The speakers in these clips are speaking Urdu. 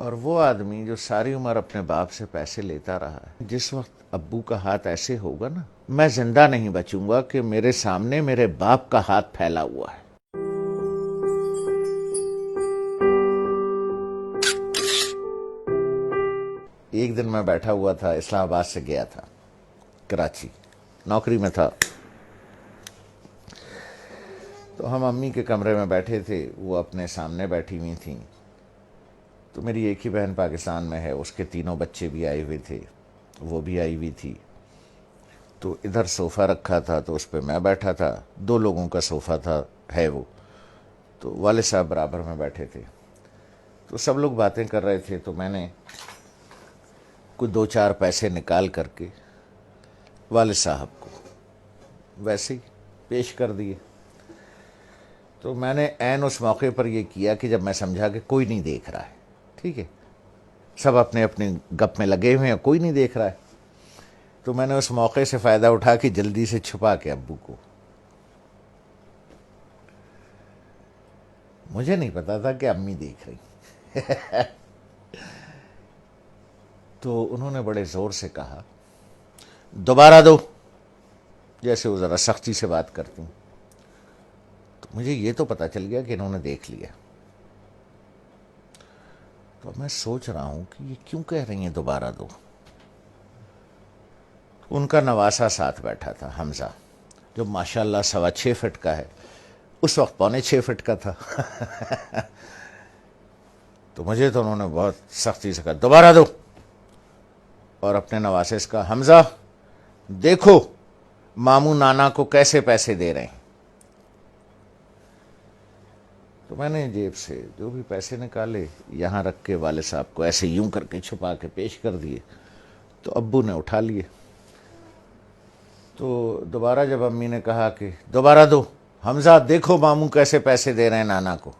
اور وہ آدمی جو ساری عمر اپنے باپ سے پیسے لیتا رہا ہے، جس وقت ابو کا ہاتھ ایسے ہوگا نا، میں زندہ نہیں بچوں گا کہ میرے سامنے میرے باپ کا ہاتھ پھیلا ہوا ہے۔ ایک دن میں بیٹھا ہوا تھا، اسلام آباد سے گیا تھا کراچی، نوکری میں تھا، تو ہم امی کے کمرے میں بیٹھے تھے، وہ اپنے سامنے بیٹھی ہوئی تھیں، تو میری ایک ہی بہن پاکستان میں ہے، اس کے تینوں بچے بھی آئے ہوئے تھے، وہ بھی آئی ہوئی تھی، تو ادھر صوفہ رکھا تھا تو اس پہ میں بیٹھا تھا، 2 لوگوں کا صوفہ تھا، ہے وہ، تو والد صاحب برابر میں بیٹھے تھے، تو سب لوگ باتیں کر رہے تھے، تو میں نے کچھ 2-4 پیسے نکال کر کے والد صاحب کو ویسے ہی پیش کر دیے۔ تو میں نے عین اس موقع پر یہ کیا کہ جب میں سمجھا کہ کوئی نہیں دیکھ رہا ہے، ٹھیک ہے، سب اپنے اپنے گپ میں لگے ہوئے ہیں، کوئی نہیں دیکھ رہا ہے، تو میں نے اس موقع سے فائدہ اٹھا کے جلدی سے چھپا کے ابو کو، مجھے نہیں پتا تھا کہ امی دیکھ رہی، تو انہوں نے بڑے زور سے کہا دوبارہ دو، جیسے وہ ذرا سختی سے بات کرتی ہوں، تو مجھے یہ تو پتا چل گیا کہ انہوں نے دیکھ لیا، تو میں سوچ رہا ہوں کہ یہ کیوں کہہ رہی ہیں دوبارہ دو۔ ان کا نواسا ساتھ بیٹھا تھا، حمزہ، جو ماشاءاللہ 6.25 فٹ کا ہے، اس وقت 6.25 فٹ کا تھا، تو مجھے تو انہوں نے بہت سختی سے کہا دوبارہ دو، اور اپنے نواسے سے کہا حمزہ دیکھو ماموں نانا کو کیسے پیسے دے رہے ہیں۔ تو میں نے جیب سے جو بھی پیسے نکالے یہاں رکھ کے والد صاحب کو ایسے یوں کر کے چھپا کے پیش کر دیے، تو ابو نے اٹھا لیے، تو دوبارہ جب امی نے کہا کہ دوبارہ دو، حمزہ دیکھو ماموں کیسے پیسے دے رہے ہیں نانا کو،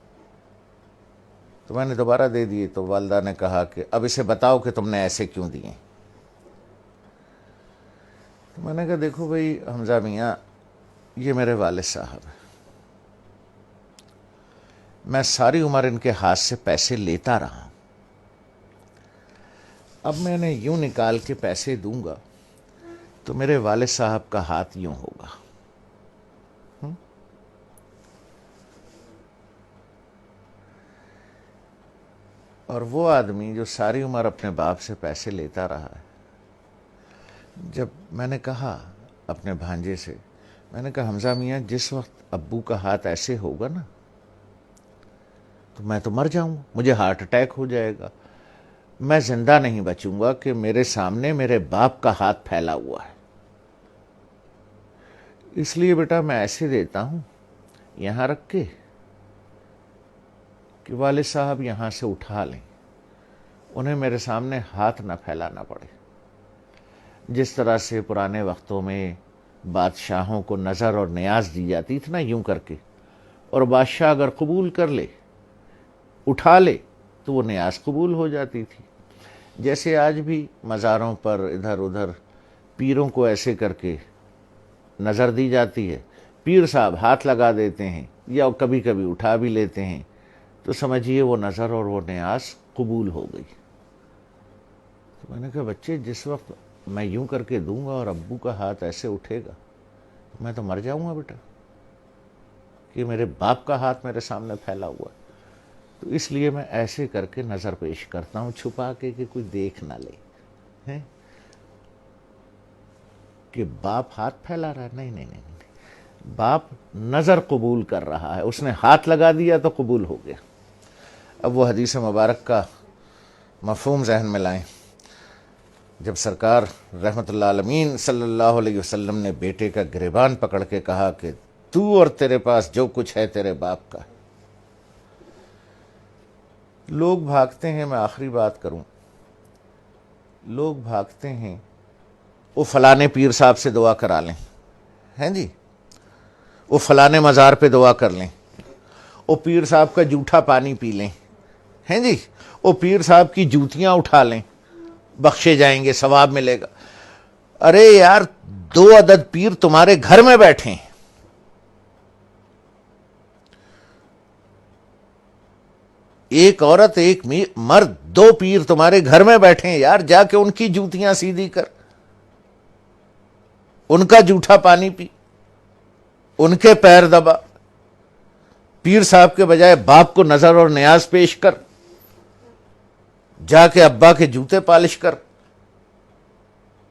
تو میں نے دوبارہ دے دیے، تو والدہ نے کہا کہ اب اسے بتاؤ کہ تم نے ایسے کیوں دیے۔ تو میں نے کہا دیکھو بھائی حمزہ میاں، یہ میرے والد صاحب ہیں، میں ساری عمر ان کے ہاتھ سے پیسے لیتا رہا، اب میں نے یوں نکال کے پیسے دوں گا تو میرے والد صاحب کا ہاتھ یوں ہوگا، اور وہ آدمی جو ساری عمر اپنے باپ سے پیسے لیتا رہا ہے، جب میں نے کہا اپنے بھانجے سے، میں نے کہا حمزہ میاں جس وقت ابو کا ہاتھ ایسے ہوگا نا، تو میں تو مر جاؤں گا، مجھے ہارٹ اٹیک ہو جائے گا، میں زندہ نہیں بچوں گا کہ میرے سامنے میرے باپ کا ہاتھ پھیلا ہوا ہے، اس لیے بیٹا میں ایسے دیتا ہوں یہاں رکھ کے کہ والد صاحب یہاں سے اٹھا لیں، انہیں میرے سامنے ہاتھ نہ پھیلانا پڑے۔ جس طرح سے پرانے وقتوں میں بادشاہوں کو نظر اور نیاز دی جاتی تھی نا یوں کر کے، اور بادشاہ اگر قبول کر لے، اٹھا لے، تو وہ نیاز قبول ہو جاتی تھی، جیسے آج بھی مزاروں پر ادھر ادھر پیروں کو ایسے کر کے نظر دی جاتی ہے، پیر صاحب ہاتھ لگا دیتے ہیں یا کبھی کبھی اٹھا بھی لیتے ہیں، تو سمجھیے وہ نظر اور وہ نیاز قبول ہو گئی۔ تو میں نے کہا بچے جس وقت میں یوں کر کے دوں گا اور ابو کا ہاتھ ایسے اٹھے گا، میں تو مر جاؤں گا بیٹا، کہ میرے باپ کا ہاتھ میرے سامنے پھیلا ہوا ہے، تو اس لیے میں ایسے کر کے نظر پیش کرتا ہوں چھپا کے کہ کوئی دیکھ نہ لے کہ باپ ہاتھ پھیلا رہا ہے، نہیں نہیں نہیں، باپ نظر قبول کر رہا ہے، اس نے ہاتھ لگا دیا تو قبول ہو گیا۔ اب وہ حدیث مبارک کا مفہوم ذہن میں لائیں، جب سرکار رحمت اللہ عالمین صلی اللہ علیہ وسلم نے بیٹے کا گریبان پکڑ کے کہا کہ تو اور تیرے پاس جو کچھ ہے تیرے باپ کا ہے، لوگ بھاگتے ہیں، میں آخری بات کروں، لوگ بھاگتے ہیں وہ فلانے پیر صاحب سے دعا کرا لیں، ہیں جی، وہ فلانے مزار پہ دعا کر لیں، وہ پیر صاحب کا جھوٹا پانی پی لیں، ہیں جی، وہ پیر صاحب کی جوتیاں اٹھا لیں، بخشے جائیں گے، ثواب ملے گا۔ ارے یار 2 عدد پیر تمہارے گھر میں بیٹھے ہیں، ایک عورت ایک مرد، دو پیر تمہارے گھر میں بیٹھے ہیں یار، جا کے ان کی جوتیاں سیدھی کر، ان کا جھوٹا پانی پی، ان کے پیر دبا، پیر صاحب کے بجائے باپ کو نظر اور نیاز پیش کر، جا کے ابا کے جوتے پالش کر،